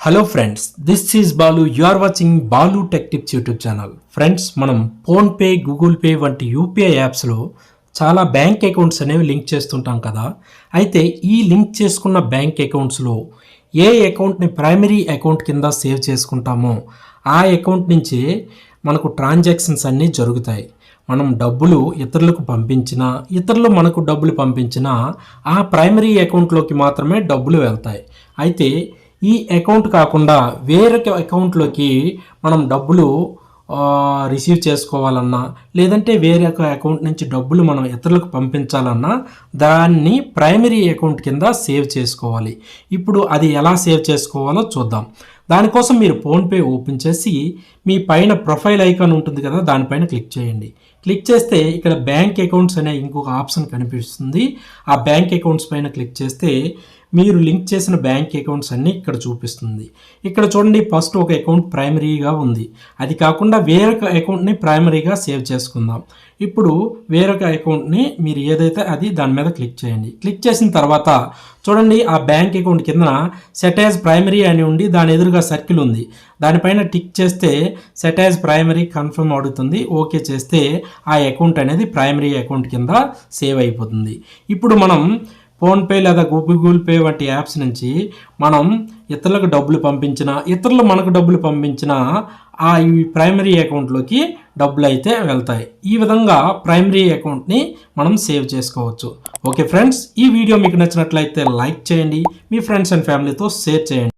Hello friends, this is Balu. You are watching Balu tech tips YouTube channel. Friends, మనం PhonePe, Google Pay వంటి UPI యాప్స్లో చాలా bank accounts అనేవి link చేస్తుంటాం కదా. అయితే ఈ లింక్ చేసుకున్న బ్యాంక్ అకౌంట్స్లో ఏ అకౌంట్ని ప్రైమరీ అకౌంట్ కింద సేవ్ చేసుకుంటామో ఆ అకౌంట్ నుంచే మనకు ట్రాన్సాక్షన్స్ అన్నీ జరుగుతాయి. మనం డబ్బులు ఇతరులకు పంపించినా, ఇతరులు మనకు డబ్బులు పంపించినా ఆ ప్రైమరీ అకౌంట్లోకి మాత్రమే డబ్బులు వెళ్తాయి. అయితే ఈ అకౌంట్ కాకుండా వేరొక అకౌంట్లోకి మనం డబ్బులు రిసీవ్ చేసుకోవాలన్నా, లేదంటే వేరొక అకౌంట్ నుంచి డబ్బులు మనం ఇతరులకు పంపించాలన్నా దాన్ని ప్రైమరీ అకౌంట్ కింద సేవ్ చేసుకోవాలి. ఇప్పుడు అది ఎలా సేవ్ చేసుకోవాలో చూద్దాం. దానికోసం మీరు ఫోన్పే ఓపెన్ చేసి మీ పైన ప్రొఫైల్ ఐకాన్ ఉంటుంది కదా, దానిపైన క్లిక్ చేయండి. క్లిక్ చేస్తే ఇక్కడ బ్యాంక్ అకౌంట్స్ అనే ఇంకొక ఆప్షన్ కనిపిస్తుంది. ఆ బ్యాంక్ అకౌంట్స్ పైన క్లిక్ చేస్తే మీరు లింక్ చేసిన బ్యాంక్ అకౌంట్స్ అన్నీ ఇక్కడ చూపిస్తుంది. ఇక్కడ చూడండి, ఫస్ట్ ఒక అకౌంట్ ప్రైమరీగా ఉంది. అది కాకుండా వేరొక అకౌంట్ని ప్రైమరీగా సేవ్ చేసుకుందాం. ఇప్పుడు వేరొక అకౌంట్ని మీరు ఏదైతే అది దాని మీద క్లిక్ చేయండి. క్లిక్ చేసిన తర్వాత చూడండి, ఆ బ్యాంక్ అకౌంట్ కింద సెట్ యాజ్ ప్రైమరీ అని ఉండి దాని ఎదురుగా సర్కిల్ ఉంది. దానిపైన టిక్ చేస్తే సెట్ యాజ్ ప్రైమరీ కన్ఫర్మ్ అడుగుతుంది. ఓకే చేస్తే ఆ అకౌంట్ అనేది ప్రైమరీ అకౌంట్ కింద సేవ్ అయిపోతుంది. ఇప్పుడు మనం ఫోన్పే లేదా గూగుల్ పే వంటి యాప్స్ నుంచి మనం ఇతరులకు డబ్బులు పంపించినా, ఇతరులు మనకు డబ్బులు పంపించినా ఆ ఈ ప్రైమరీ అకౌంట్లోకి డబ్బులు అయితే వెళ్తాయి. ఈ విధంగా ప్రైమరీ అకౌంట్ని మనం సేవ్ చేసుకోవచ్చు. ఓకే ఫ్రెండ్స్, ఈ వీడియో మీకు నచ్చినట్లయితే లైక్ చేయండి, మీ ఫ్రెండ్స్ అండ్ ఫ్యామిలీతో షేర్ చేయండి.